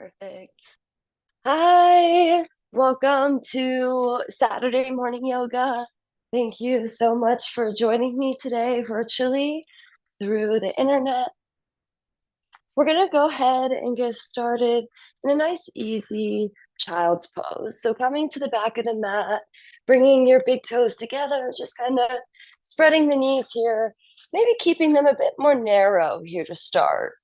Perfect. Hi, welcome to Saturday morning yoga. Thank you so much for joining me today virtually through the internet. We're going to go ahead and get started in a nice, easy child's pose. So, coming to the back of the mat, bringing your big toes together, just kind of spreading the knees here, maybe keeping them a bit more narrow here to start.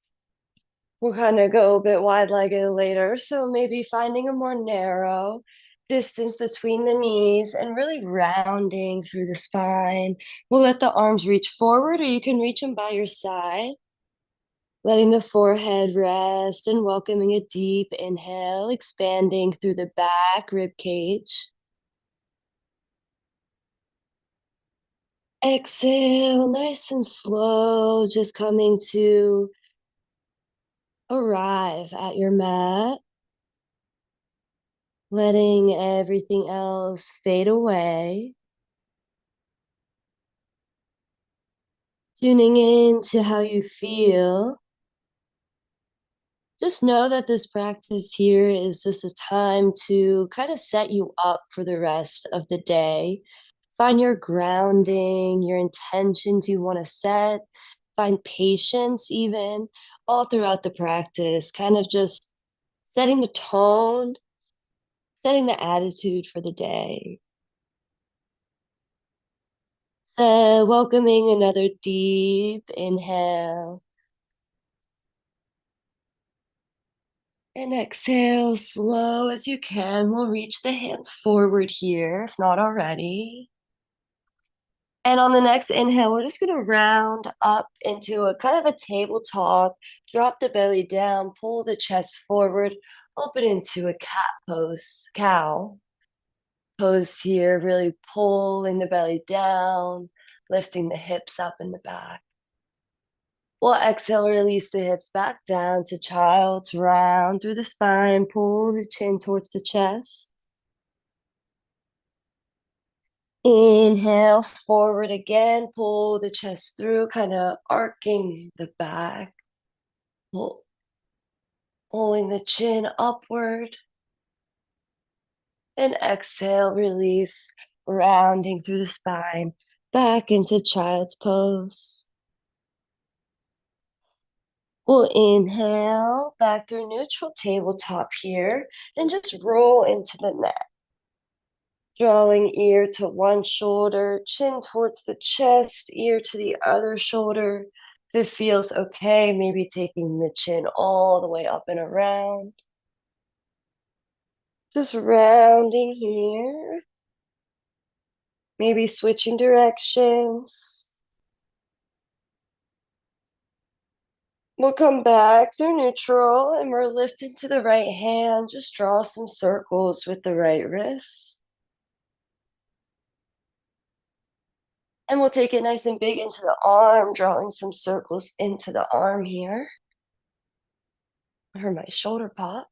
We'll kind of go a bit wide-legged later, so maybe finding a more narrow distance between the knees and really rounding through the spine. We'll let the arms reach forward, or you can reach them by your side. Letting the forehead rest and welcoming a deep inhale, expanding through the back rib cage. Exhale, nice and slow, just coming to arrive at your mat. Letting everything else fade away. Tuning in to how you feel. Just know that this practice here is just a time to kind of set you up for the rest of the day. Find your grounding, your intentions you want to set. Find patience even all throughout the practice, kind of just setting the tone, setting the attitude for the day. So, welcoming another deep inhale. And exhale slow as you can. We'll reach the hands forward here, if not already. And on the next inhale, we're just going to round up into a kind of a tabletop, drop the belly down, pull the chest forward, open into a cat pose, cow pose here, really pulling the belly down, lifting the hips up in the back. We'll exhale, release the hips back down to child's round through the spine, pull the chin towards the chest. Inhale, forward again, pull the chest through, kind of arcing the back, pulling the chin upward. And exhale, release, rounding through the spine, back into child's pose. We'll inhale back through neutral tabletop here, and just roll into the neck. Drawing ear to one shoulder, chin towards the chest, ear to the other shoulder. If it feels okay, maybe taking the chin all the way up and around. Just rounding here. Maybe switching directions. We'll come back through neutral and we're lifting to the right hand. Just draw some circles with the right wrist. And we'll take it nice and big into the arm, drawing some circles into the arm here. I heard my shoulder pop.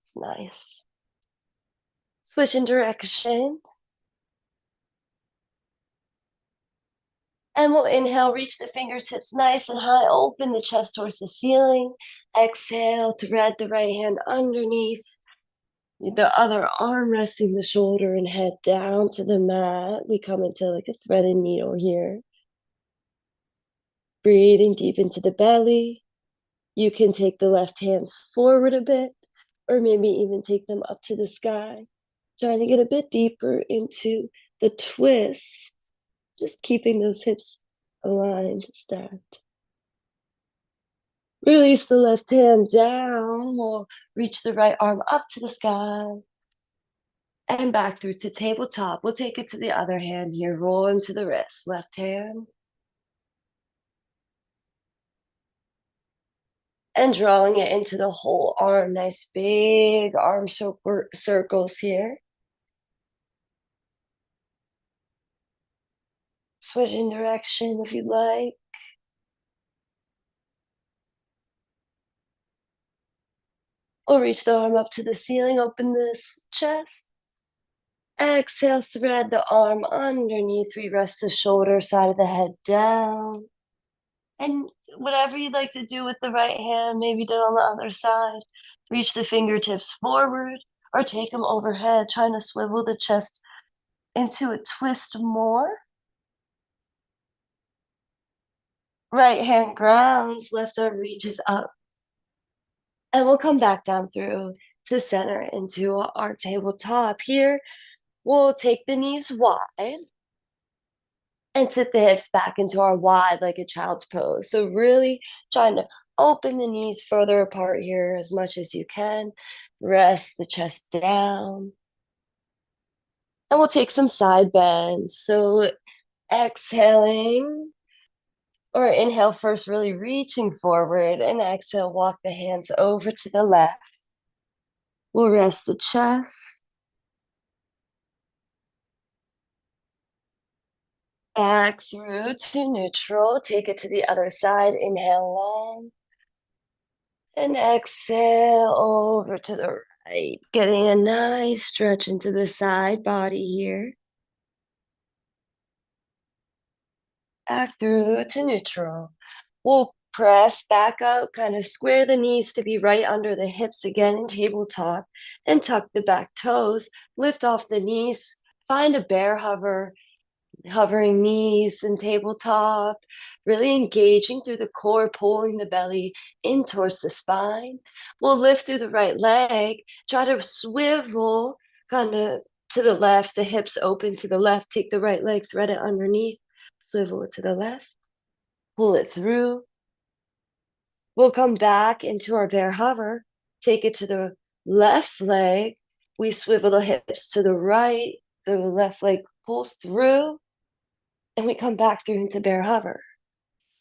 It's nice. Switching direction. And we'll inhale, reach the fingertips nice and high, open the chest towards the ceiling. Exhale, thread the right hand underneath, the other arm resting the shoulder and head down to the mat. We come into like a threaded needle here. Breathing deep into the belly. You can take the left hands forward a bit, or maybe even take them up to the sky. Trying to get a bit deeper into the twist. Just keeping those hips aligned, stacked. Release the left hand down. We'll reach the right arm up to the sky. And back through to tabletop. We'll take it to the other hand here. Roll into the wrist. Left hand. And drawing it into the whole arm. Nice big arm circles here. Switching direction if you'd like. We'll reach the arm up to the ceiling. Open this chest. Exhale, thread the arm underneath. We rest the shoulder, side of the head down. And whatever you'd like to do with the right hand, maybe do it on the other side. Reach the fingertips forward or take them overhead, trying to swivel the chest into a twist more. Right hand grounds, left arm reaches up. And we'll come back down through to center into our tabletop. Here, we'll take the knees wide and sit the hips back into our wide like a child's pose. So really trying to open the knees further apart here as much as you can. Rest the chest down. And we'll take some side bends. So exhaling or inhale first, really reaching forward, and exhale, walk the hands over to the left. We'll rest the chest. Back through to neutral. Take it to the other side. Inhale long. And exhale over to the right. Getting a nice stretch into the side body here. Back through to neutral. We'll press back up, kind of square the knees to be right under the hips again in tabletop, and tuck the back toes. Lift off the knees. Find a bear hover. Hovering knees and tabletop, really engaging through the core, pulling the belly in towards the spine. We'll lift through the right leg, try to swivel kind of to the left, the hips open to the left, take the right leg, thread it underneath, swivel it to the left, pull it through. We'll come back into our bear hover, take it to the left leg, we swivel the hips to the right, the left leg pulls through, and we come back through into bear hover.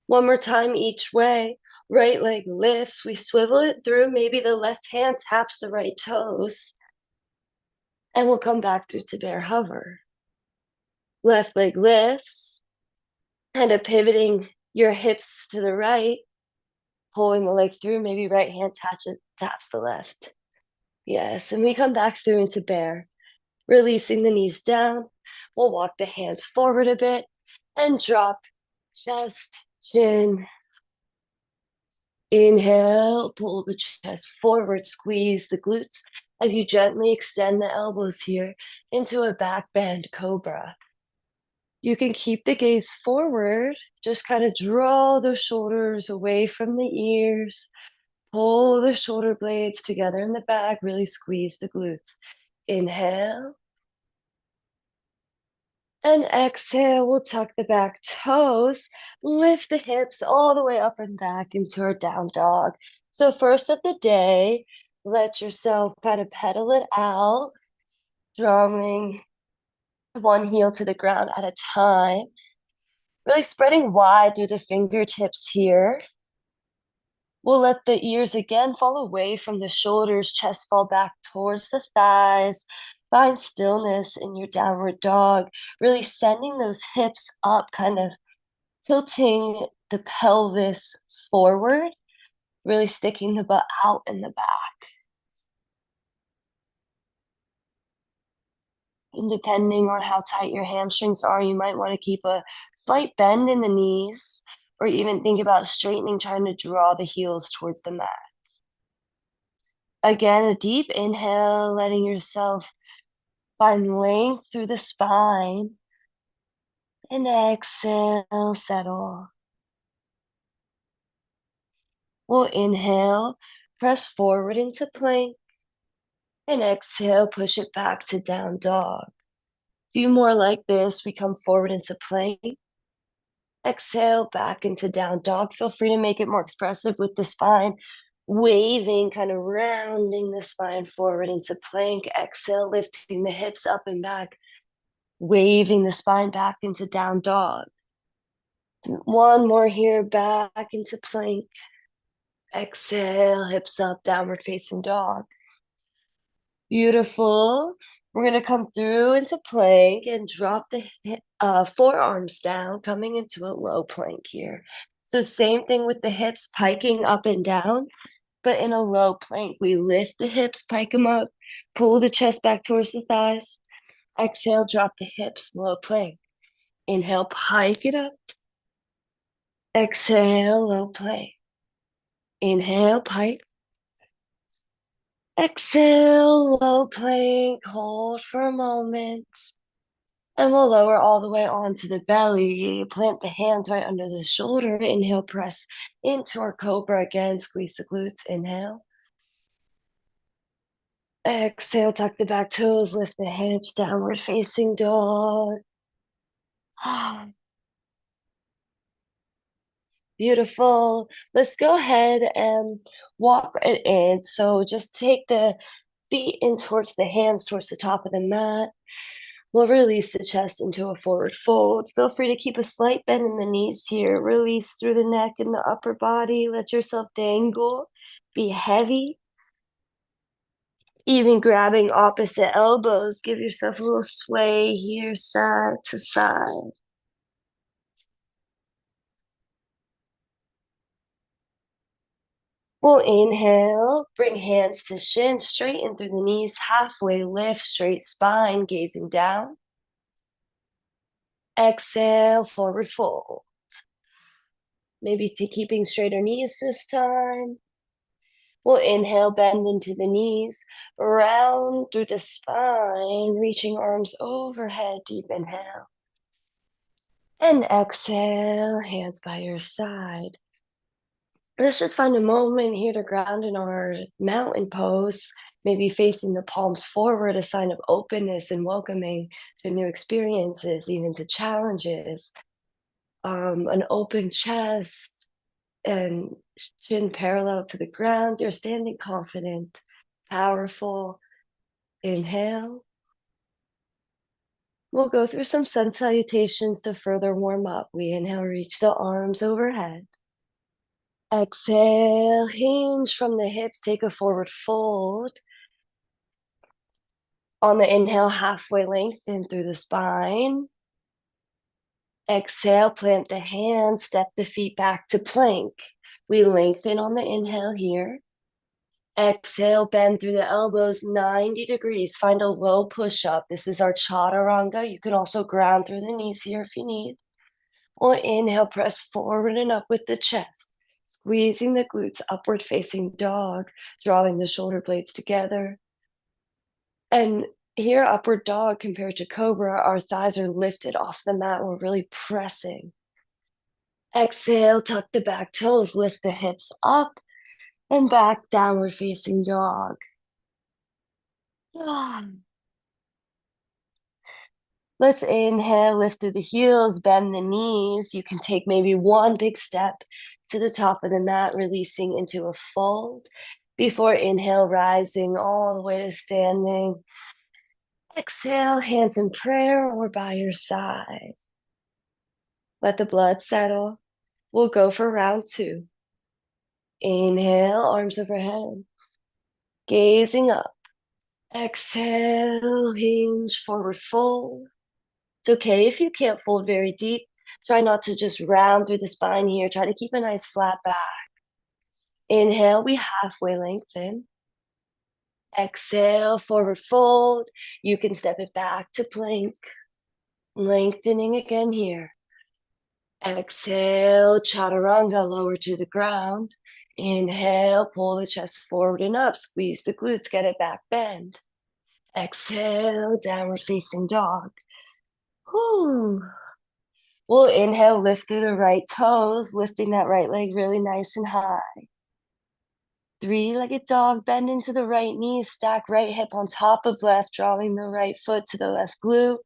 One more time each way. Right leg lifts. We swivel it through. Maybe the left hand taps the right toes. And we'll come back through to bear hover. Left leg lifts. Kind of pivoting your hips to the right. Pulling the leg through. Maybe right hand taps the left. Yes, and we come back through into bear. Releasing the knees down. We'll walk the hands forward a bit and drop chest, chin. Inhale, pull the chest forward, squeeze the glutes as you gently extend the elbows here into a back bend cobra. You can keep the gaze forward, just kind of draw the shoulders away from the ears, pull the shoulder blades together in the back, really squeeze the glutes. Inhale. And exhale, we'll tuck the back toes, lift the hips all the way up and back into our down dog. So first of the day, let yourself kind of pedal it out, drumming one heel to the ground at a time. Really spreading wide through the fingertips here. We'll let the ears again fall away from the shoulders, chest fall back towards the thighs. Find stillness in your downward dog, really sending those hips up, kind of tilting the pelvis forward, really sticking the butt out in the back. And depending on how tight your hamstrings are, you might want to keep a slight bend in the knees, or even think about straightening, trying to draw the heels towards the mat. Again, a deep inhale, letting yourself find length through the spine. And exhale, settle. We'll inhale, press forward into plank. And exhale, push it back to down dog. A few more like this. We come forward into plank. Exhale, back into down dog. Feel free to make it more expressive with the spine. Waving, kind of rounding the spine forward into plank. Exhale, lifting the hips up and back. Waving the spine back into down dog. One more here, back into plank. Exhale, hips up, downward facing dog. Beautiful. We're going to come through into plank and drop the forearms down, coming into a low plank here. So same thing with the hips, piking up and down, but in a low plank. We lift the hips, pike them up, pull the chest back towards the thighs. Exhale, drop the hips, low plank. Inhale, pike it up. Exhale, low plank. Inhale, pike. Exhale, low plank. Hold for a moment. And we'll lower all the way onto the belly. Plant the hands right under the shoulder. Inhale, press into our cobra again. Squeeze the glutes. Inhale. Exhale, tuck the back toes. Lift the hips. Downward facing dog. Beautiful. Let's go ahead and walk it in. So just take the feet in towards the hands, towards the top of the mat. We'll release the chest into a forward fold. Feel free to keep a slight bend in the knees here. Release through the neck and the upper body. Let yourself dangle. Be heavy. Even grabbing opposite elbows. Give yourself a little sway here, side to side. We'll inhale, bring hands to shin, straighten through the knees, halfway lift, straight spine, gazing down. Exhale, forward fold. Maybe keeping straighter knees this time. We'll inhale, bend into the knees, round through the spine, reaching arms overhead, deep inhale. And exhale, hands by your side. Let's just find a moment here to ground in our mountain pose, maybe facing the palms forward, a sign of openness and welcoming to new experiences, even to challenges. An open chest and chin parallel to the ground. You're standing confident, powerful. Inhale. We'll go through some sun salutations to further warm up. We inhale, reach the arms overhead. Exhale, hinge from the hips, take a forward fold. On the inhale, halfway lengthen through the spine. Exhale, plant the hands, step the feet back to plank. We lengthen on the inhale here. Exhale, bend through the elbows 90 degrees. Find a low push-up. This is our chaturanga. You can also ground through the knees here if you need. Or inhale, press forward and up with the chest. Squeezing the glutes, upward facing dog, drawing the shoulder blades together. And here, upward dog compared to cobra, our thighs are lifted off the mat. We're really pressing. Exhale, tuck the back toes, lift the hips up and back, downward facing dog. Let's inhale, lift through the heels, bend the knees. You can take maybe one big step to the top of the mat, releasing into a fold. Before inhale, rising all the way to standing. Exhale, hands in prayer or by your side. Let the blood settle. We'll go for round two. Inhale, arms overhead. Gazing up. Exhale, hinge, forward fold. It's okay if you can't fold very deep. Try not to just round through the spine here. Try to keep a nice flat back. Inhale, we halfway lengthen. Exhale, forward fold. You can step it back to plank. Lengthening again here. Exhale, chaturanga, lower to the ground. Inhale, pull the chest forward and up. Squeeze the glutes, get it back, bend. Exhale, downward facing dog. Whew. We'll inhale, lift through the right toes, lifting that right leg really nice and high. Three-legged dog, bend into the right knee, stack right hip on top of left, drawing the right foot to the left glute.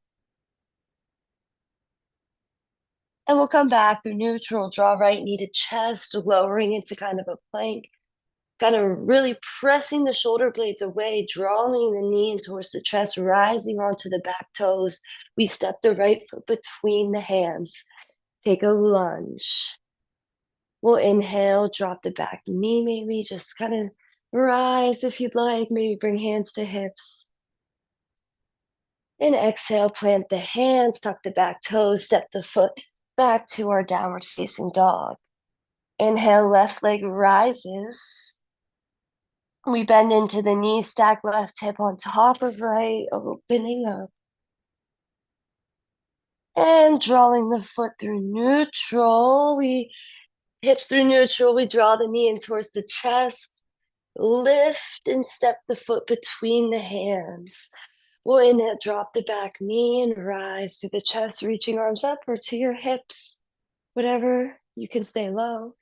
And we'll come back through neutral, draw right knee to chest, lowering into kind of a plank, kind of really pressing the shoulder blades away, drawing the knee in towards the chest, rising onto the back toes. We step the right foot between the hands. Take a lunge. We'll inhale, drop the back knee, maybe just kind of rise if you'd like. Maybe bring hands to hips. And exhale, plant the hands, tuck the back toes, step the foot back to our downward facing dog. Inhale, left leg rises. We bend into the knee, stack left hip on top of right, opening up. And drawing the foot through neutral, hips through neutral, we draw the knee in towards the chest, lift and step the foot between the hands. We'll inhale, drop the back knee and rise to the chest, reaching arms up or to your hips, whatever, you can stay low.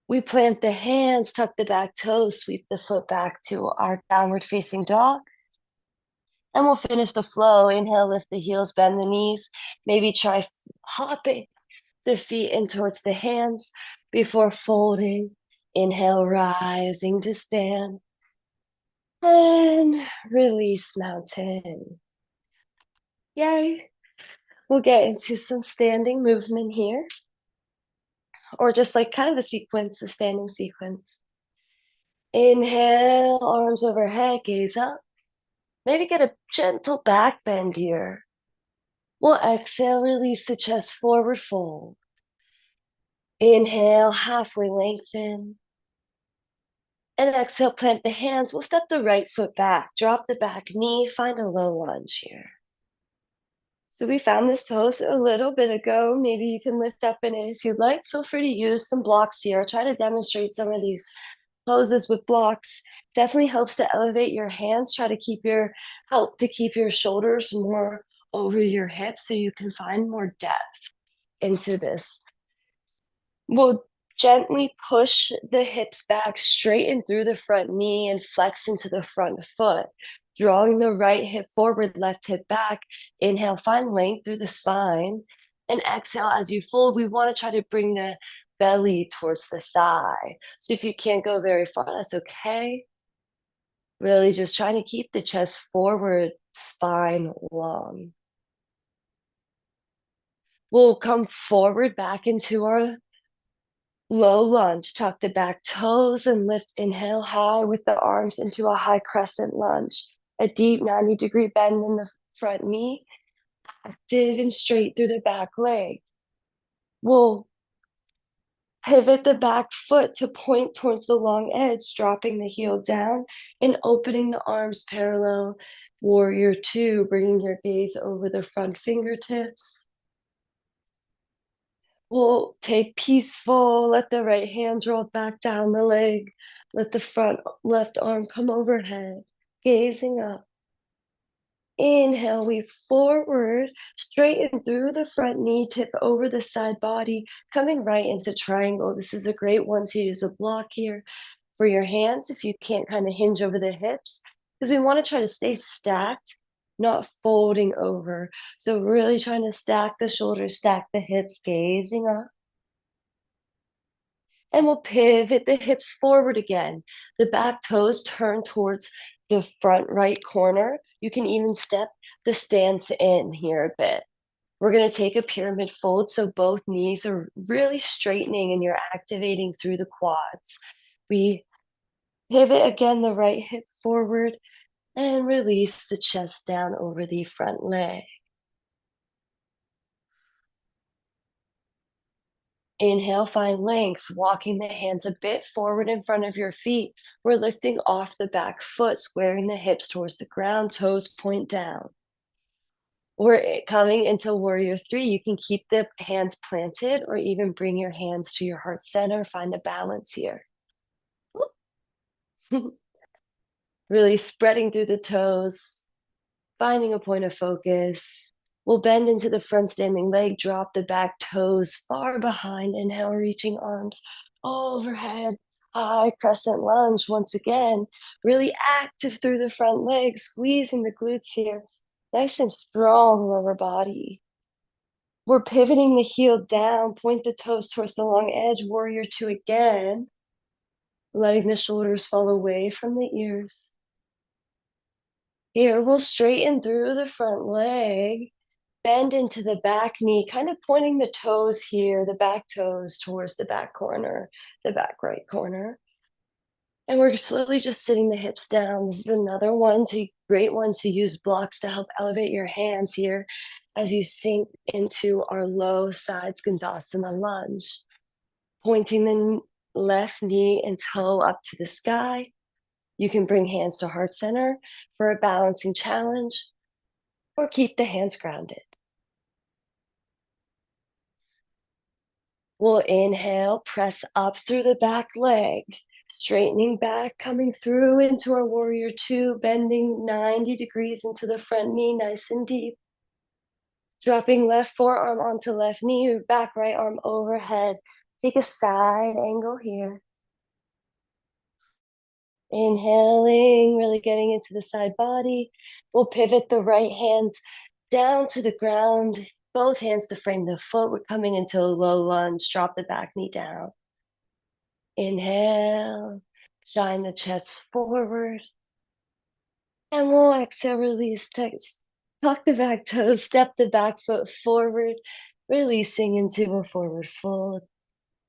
We plant the hands, tuck the back toes, sweep the foot back to our downward facing dog. And we'll finish the flow. Inhale, lift the heels, bend the knees. Maybe try hopping the feet in towards the hands before folding. Inhale, rising to stand. And release, mountain. Yay. We'll get into some standing movement here. Or just like kind of a sequence, a standing sequence. Inhale, arms overhead, gaze up. Maybe get a gentle back bend here. We'll exhale, release the chest forward, fold. Inhale, halfway lengthen. And exhale, plant the hands. We'll step the right foot back, drop the back knee, find a low lunge here. So we found this pose a little bit ago. Maybe you can lift up in it if you'd like. Feel free to use some blocks here. Try to demonstrate some of these poses with blocks. Definitely helps to elevate your hands. Try to help to keep your shoulders more over your hips so you can find more depth into this. We'll gently push the hips back, straighten through the front knee and flex into the front foot. Drawing the right hip forward, left hip back. Inhale, find length through the spine. And exhale, as you fold, we want to try to bring the belly towards the thigh. So if you can't go very far, that's okay. Really just trying to keep the chest forward, spine long. We'll come forward back into our low lunge. Tuck the back toes and lift. Inhale high with the arms into a high crescent lunge. A deep 90-degree bend in the front knee. Active and straight through the back leg. We'll pivot the back foot to point towards the long edge, dropping the heel down and opening the arms parallel. Warrior two, bringing your gaze over the front fingertips. We'll take peaceful, let the right hands roll back down the leg. Let the front left arm come overhead, gazing up. Inhale, we forward, straighten through the front knee, tip over the side body, coming right into triangle. This is a great one to use a block here for your hands if you can't kind of hinge over the hips, because we want to try to stay stacked, not folding over. So really trying to stack the shoulders, stack the hips, gazing up. And we'll pivot the hips forward again. The back toes turn towards the front right corner. You can even step the stance in here a bit. We're going to take a pyramid fold so both knees are really straightening and you're activating through the quads. We pivot again, the right hip forward, and release the chest down over the front leg. Inhale, find length, walking the hands a bit forward in front of your feet. We're lifting off the back foot, squaring the hips towards the ground, toes point down. We're coming into warrior three. You can keep the hands planted or even bring your hands to your heart center. Find a balance here. Really spreading through the toes, finding a point of focus. We'll bend into the front standing leg, drop the back toes far behind. Inhale, reaching arms overhead, high crescent lunge. Once again, really active through the front leg, squeezing the glutes here. Nice and strong lower body. We're pivoting the heel down, point the toes towards the long edge, warrior two again. Letting the shoulders fall away from the ears. Here, we'll straighten through the front leg, bend into the back knee, kind of pointing the toes here, the back toes towards the back corner, the back right corner. And we're slowly just sitting the hips down. This is another great one to use blocks to help elevate your hands here as you sink into our low side Skandasana lunge. Pointing the left knee and toe up to the sky. You can bring hands to heart center for a balancing challenge, or keep the hands grounded. We'll inhale, press up through the back leg, straightening back, coming through into our warrior two, bending 90 degrees into the front knee, nice and deep. Dropping left forearm onto left knee, back right arm overhead. Take a side angle here. Inhaling, really getting into the side body. We'll pivot the right hands down to the ground, both hands to frame the foot. We're coming into a low lunge. Drop the back knee down. Inhale, shine the chest forward. And we'll exhale, release, tuck the back toes, step the back foot forward, releasing into a forward fold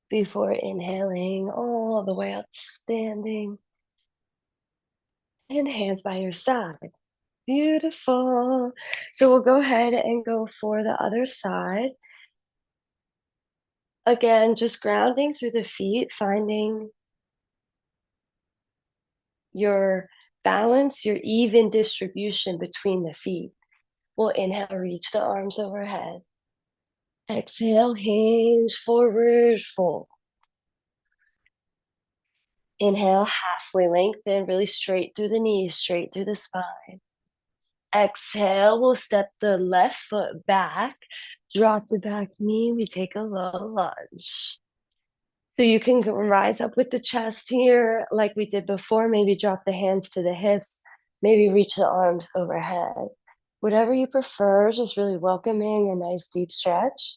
before inhaling all the way up to standing. And hands by your side. Beautiful. So we'll go ahead and go for the other side. Again, just grounding through the feet, finding your balance, your even distribution between the feet. We'll inhale, reach the arms overhead. Exhale, hinge forward, fold. Inhale, halfway lengthen, really straight through the knees, straight through the spine. Exhale, we'll step the left foot back, drop the back knee, we take a low lunge. So you can rise up with the chest here like we did before, maybe drop the hands to the hips, maybe reach the arms overhead. Whatever you prefer, just really welcoming a nice deep stretch.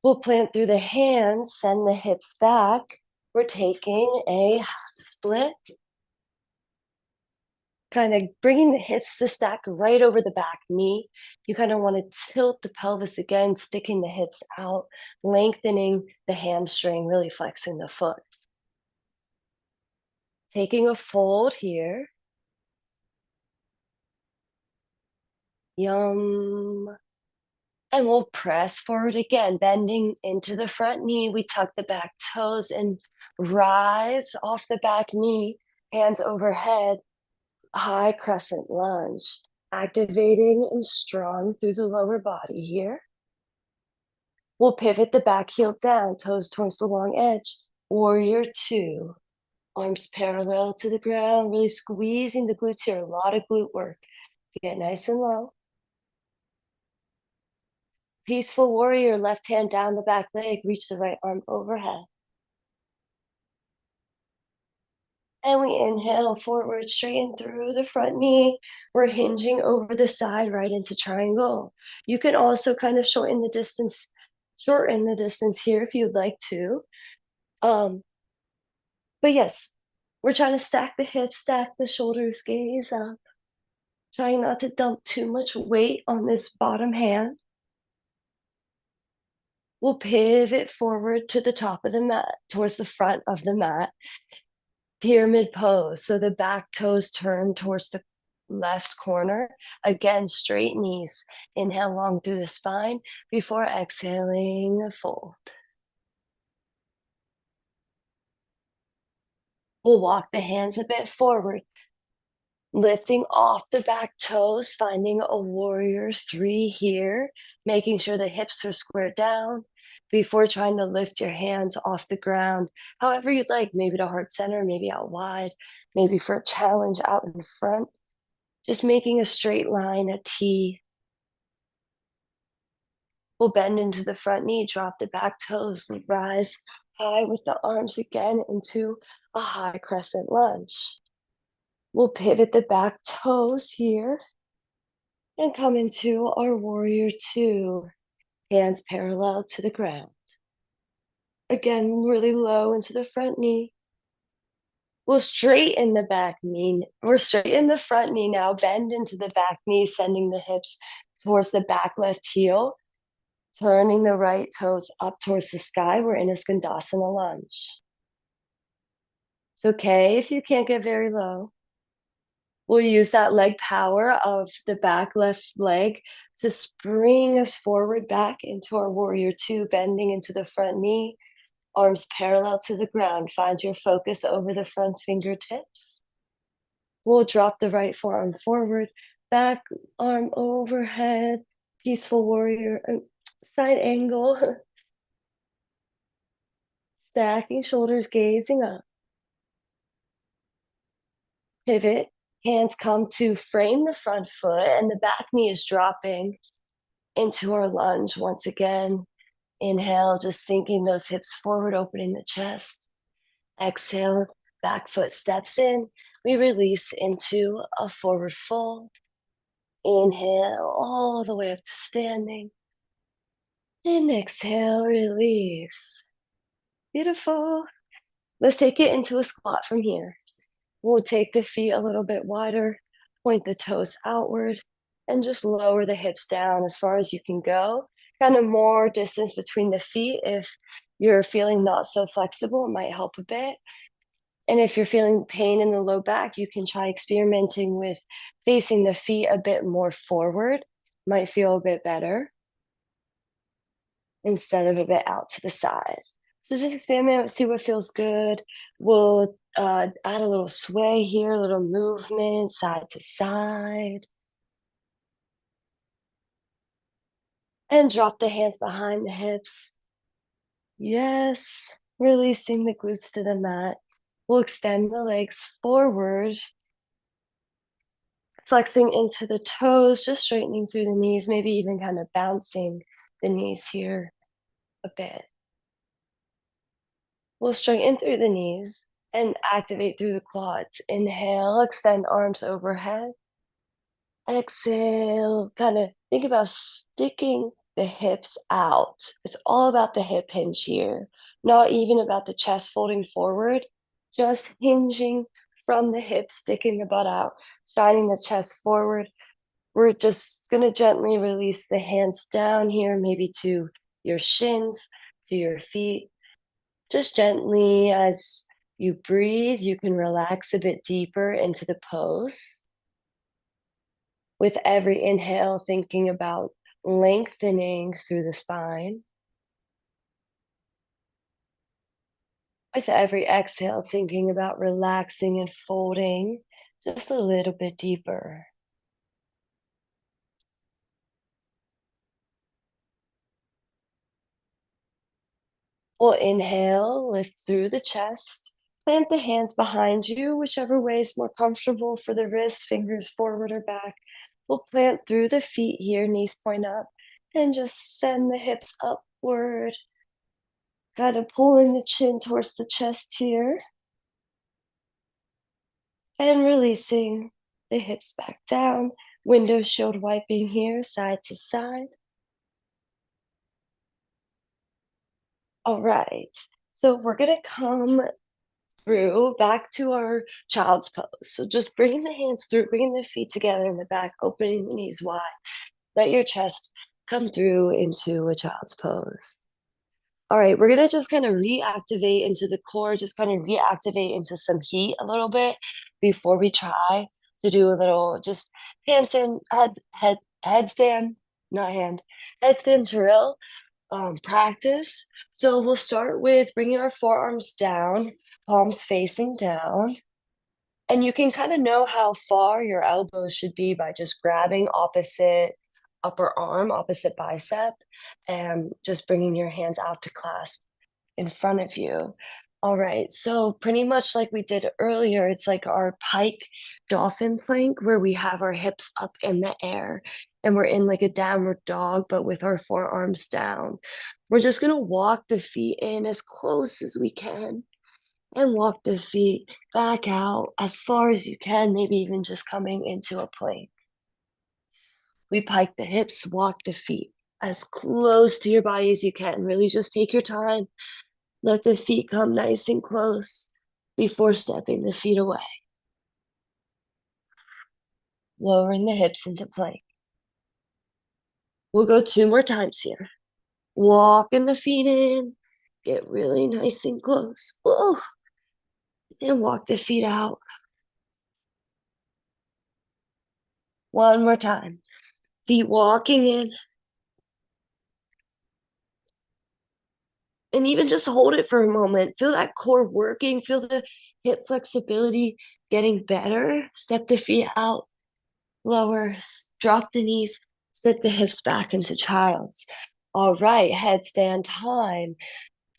We'll plant through the hands, send the hips back. We're taking a half split, kind of bringing the hips to stack right over the back knee. You kind of want to tilt the pelvis again, sticking the hips out, lengthening the hamstring, really flexing the foot. Taking a fold here. Yum. And we'll press forward again, bending into the front knee. We tuck the back toes and rise off the back knee, hands overhead, high crescent lunge, activating and strong through the lower body here. We'll pivot the back heel down, toes towards the long edge. Warrior two, arms parallel to the ground, really squeezing the glutes here, a lot of glute work. Get nice and low. Peaceful warrior, left hand down the back leg, reach the right arm overhead. And we inhale forward, straighten through the front knee. We're hinging over the side right into triangle. You can also kind of shorten the distance here if you'd like to. But yes, we're trying to stack the hips, stack the shoulders, gaze up. Trying not to dump too much weight on this bottom hand. We'll pivot forward to the top of the mat, towards the front of the mat. Pyramid pose. So the back toes turn towards the left corner. Again, straight knees. Inhale long through the spine before exhaling, fold. We'll walk the hands a bit forward, lifting off the back toes, finding a warrior three here, making sure the hips are squared down before trying to lift your hands off the ground, however you'd like, maybe to heart center, maybe out wide, maybe for a challenge out in front. Just making a straight line, a T. We'll bend into the front knee, drop the back toes, and rise high with the arms again into a high crescent lunge. We'll pivot the back toes here and come into our warrior two, hands parallel to the ground. Again, really low into the front knee. We'll straighten the back knee. We're straight in the front knee now. Bend into the back knee, sending the hips towards the back left heel. Turning the right toes up towards the sky. We're in a Skandasana lunge. It's okay if you can't get very low. We'll use that leg power of the back left leg to spring us forward back into our warrior two, bending into the front knee, arms parallel to the ground. Find your focus over the front fingertips. We'll drop the right forearm forward, back arm overhead, peaceful warrior, side angle. Stacking shoulders, gazing up. Pivot. Hands come to frame the front foot, and the back knee is dropping into our lunge once again. Inhale, just sinking those hips forward, opening the chest. Exhale, back foot steps in. We release into a forward fold. Inhale all the way up to standing. And exhale, release. Beautiful. Let's take it into a squat from here. We'll take the feet a little bit wider, point the toes outward, and just lower the hips down as far as you can go. Kind of more distance between the feet. If you're feeling not so flexible, it might help a bit. And if you're feeling pain in the low back, you can try experimenting with facing the feet a bit more forward. Might feel a bit better instead of a bit out to the side. So just experiment, see what feels good. We'll add a little sway here, a little movement side to side. And drop the hands behind the hips. Yes, releasing the glutes to the mat. We'll extend the legs forward, flexing into the toes, just straightening through the knees, maybe even kind of bouncing the knees here a bit. We'll straighten through the knees and activate through the quads. Inhale, extend arms overhead. Exhale, kind of think about sticking the hips out. It's all about the hip hinge here, not even about the chest folding forward, just hinging from the hips, sticking the butt out, shining the chest forward. We're just going to gently release the hands down here, maybe to your shins, to your feet. Just gently, as you breathe, you can relax a bit deeper into the pose. With every inhale, thinking about lengthening through the spine. With every exhale, thinking about relaxing and folding just a little bit deeper. We'll inhale, lift through the chest, plant the hands behind you, whichever way is more comfortable for the wrists, fingers forward or back. We'll plant through the feet here, knees point up, and just send the hips upward. Kind of pulling the chin towards the chest here. And releasing the hips back down. Window shield wiping here, side to side. All right. So we're going to come through back to our child's pose. So just bringing the hands through, bringing the feet together in the back, opening the knees wide. Let your chest come through into a child's pose. All right, we're gonna just kind of reactivate into the core, just kind of reactivate into some heat a little bit before we try to do a little just handstand, headstand, not hand, headstand drill practice. So we'll start with bringing our forearms down, palms facing down. And you can kind of know how far your elbows should be by just grabbing opposite upper arm, opposite bicep, and just bringing your hands out to clasp in front of you. All right, so pretty much like we did earlier, it's like our pike dolphin plank where we have our hips up in the air and we're in like a downward dog, but with our forearms down. We're just gonna walk the feet in as close as we can and walk the feet back out as far as you can, maybe even just coming into a plank. We pike the hips, walk the feet as close to your body as you can. Really just take your time. Let the feet come nice and close before stepping the feet away. Lowering the hips into plank. We'll go 2 more times here. Walking the feet in. Get really nice and close. Whoa. And walk the feet out. One more time. Feet walking in. And even just hold it for a moment. Feel that core working. Feel the hip flexibility getting better. Step the feet out. Lower. Drop the knees. Sit the hips back into child's. All right, headstand time.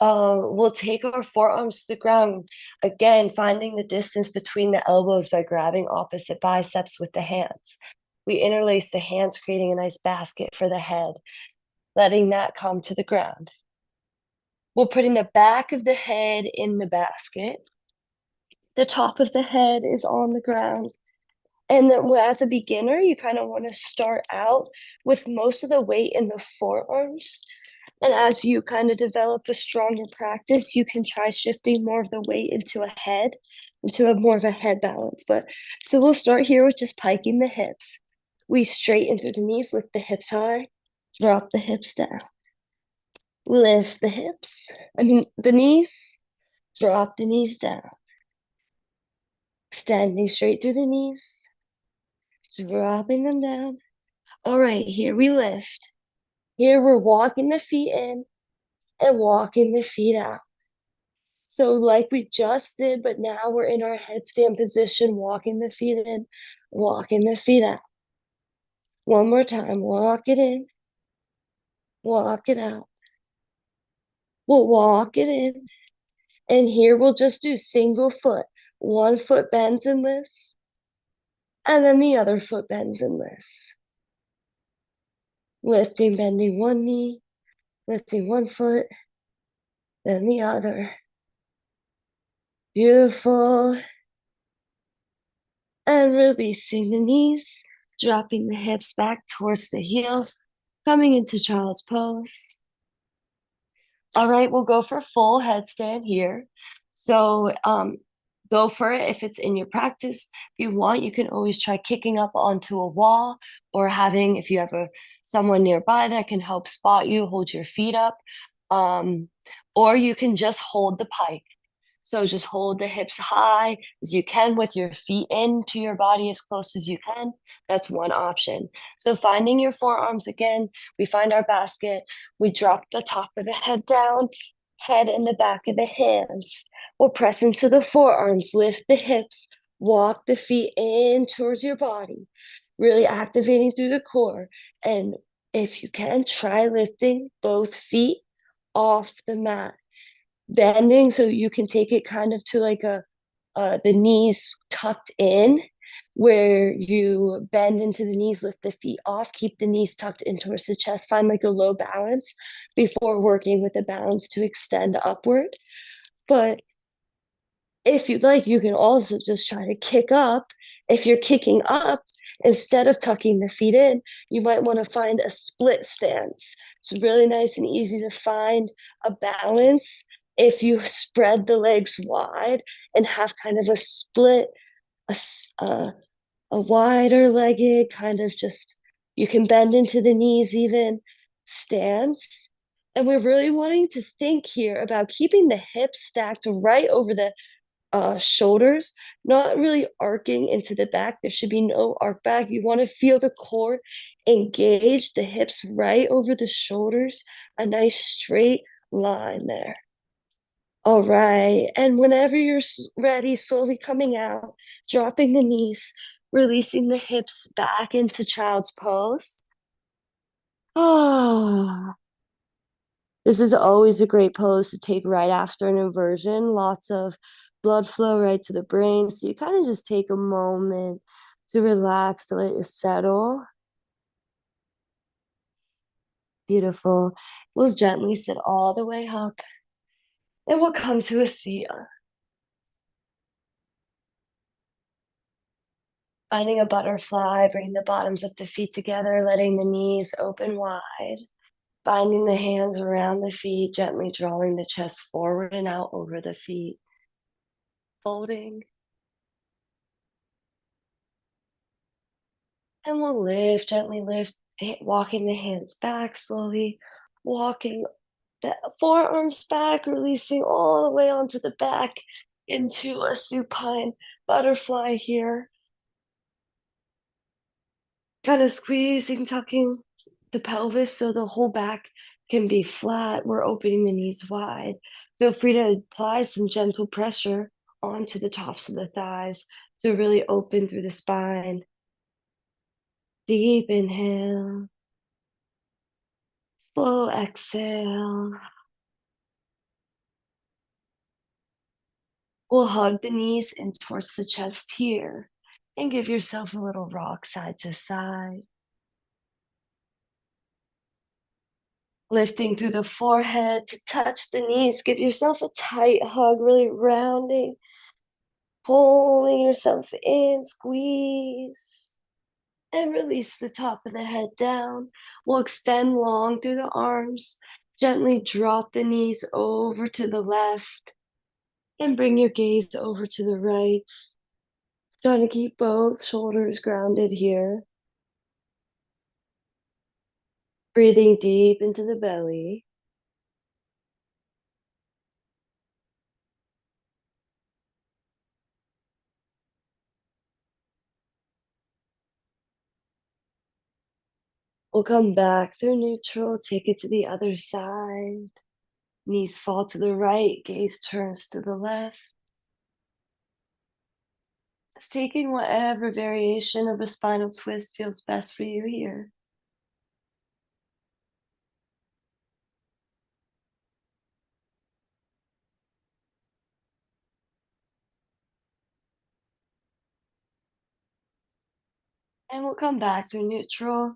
We'll take our forearms to the ground, again, finding the distance between the elbows by grabbing opposite biceps with the hands. We interlace the hands, creating a nice basket for the head, letting that come to the ground. We're putting the back of the head in the basket. The top of the head is on the ground. And then as a beginner, you kind of want to start out with most of the weight in the forearms. And as you kind of develop a stronger practice, you can try shifting more of the weight into a head, into a more of a head balance. But so we'll start here with just piking the hips. We straighten through the knees, lift the hips high, drop the hips down. Lift the hips, the knees, drop the knees down. Extending straight through the knees, dropping them down. All right, here we lift. Here we're walking the feet in and walking the feet out. So like we just did, but now we're in our headstand position, walking the feet in, walking the feet out. One more time, walk it in, walk it out. We'll walk it in, and here we'll just do single foot. One foot bends and lifts, and then the other foot bends and lifts. Lifting, bending one knee, lifting one foot, then the other. Beautiful. And releasing the knees, dropping the hips back towards the heels, coming into child's pose. All right, we'll go for full headstand here. So go for it if it's in your practice. If you want, you can always try kicking up onto a wall or having, if you have someone nearby that can help spot you, hold your feet up. Or you can just hold the pike. So just hold the hips high as you can with your feet into your body as close as you can. That's one option. So finding your forearms again, we find our basket. We drop the top of the head down, head in the back of the hands. We'll press into the forearms, lift the hips, walk the feet in towards your body, really activating through the core. And if you can, try lifting both feet off the mat, bending so you can take it kind of to like the knees tucked in, where you bend into the knees, lift the feet off, keep the knees tucked in towards the chest, find like a low balance before working with the balance to extend upward. But if you'd like, you can also just try to kick up. If you're kicking up, instead of tucking the feet in, you might want to find a split stance. It's really nice and easy to find a balance if you spread the legs wide and have kind of a split, a, a wider legged kind of just, you can bend into the knees even, stance. And we're really wanting to think here about keeping the hips stacked right over the shoulders, not really arcing into the back. There should be no arc back. You want to feel the core engage, the hips right over the shoulders, a nice straight line there. All right. And whenever you're ready, slowly coming out, dropping the knees, releasing the hips back into child's pose. Ah. This is always a great pose to take right after an inversion. Lots of blood flow right to the brain. So you kind of just take a moment to relax, to let it settle. Beautiful. We'll gently sit all the way up and we'll come to a seat. Finding a butterfly, bringing the bottoms of the feet together, letting the knees open wide. Binding the hands around the feet, gently drawing the chest forward and out over the feet. Folding. And we'll lift, gently lift, walking the hands back slowly, walking the forearms back, releasing all the way onto the back into a supine butterfly here. Kind of squeezing, tucking the pelvis so the whole back can be flat. We're opening the knees wide. Feel free to apply some gentle pressure onto the tops of the thighs to really open through the spine. Deep inhale. Slow exhale. We'll hug the knees in towards the chest here and give yourself a little rock side to side. Lifting through the forehead to touch the knees. Give yourself a tight hug, really rounding, pulling yourself in, squeeze, and release the top of the head down. We'll extend long through the arms. Gently drop the knees over to the left and bring your gaze over to the right. Trying to keep both shoulders grounded here. Breathing deep into the belly. We'll come back through neutral, take it to the other side. Knees fall to the right, gaze turns to the left. Just taking whatever variation of a spinal twist feels best for you here. And we'll come back through neutral,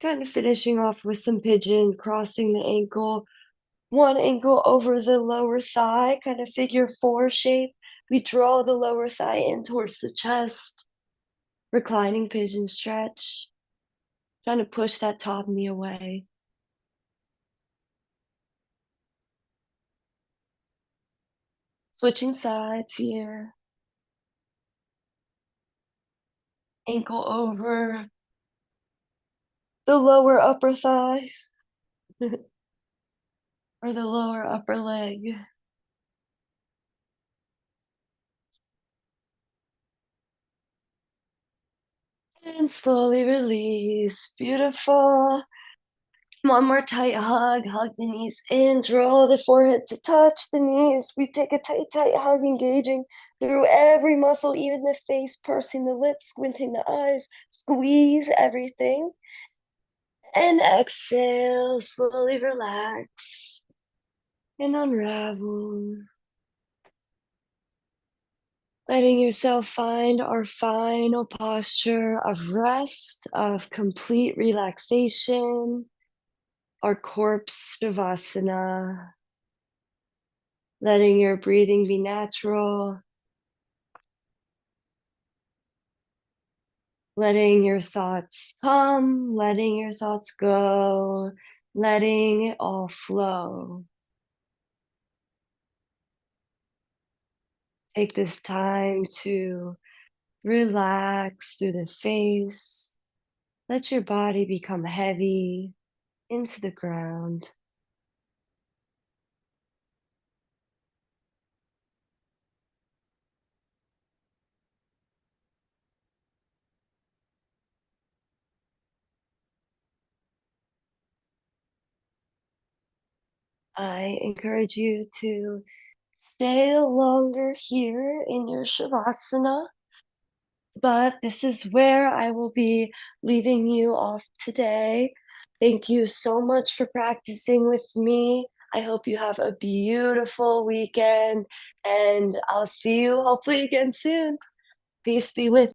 kind of finishing off with some pigeon, crossing the ankle, one ankle over the lower thigh, kind of figure four shape. We draw the lower thigh in towards the chest, reclining pigeon stretch, trying to push that top knee away. Switching sides here. Ankle over the lower upper thigh or the lower upper leg. And slowly release. Beautiful. One more tight hug. Hug the knees in. Draw the forehead to touch the knees. We take a tight, tight hug, engaging through every muscle, even the face, pursing the lips, squinting the eyes. Squeeze everything. And exhale. Slowly relax and unravel. Letting yourself find our final posture of rest, of complete relaxation, our corpse shavasana. Letting your breathing be natural. Letting your thoughts come, letting your thoughts go, letting it all flow. Take this time to relax through the face. Let your body become heavy into the ground. I encourage you to stay longer here in your Shavasana, but this is where I will be leaving you off today. Thank you so much for practicing with me. I hope you have a beautiful weekend, and I'll see you hopefully again soon. Peace be with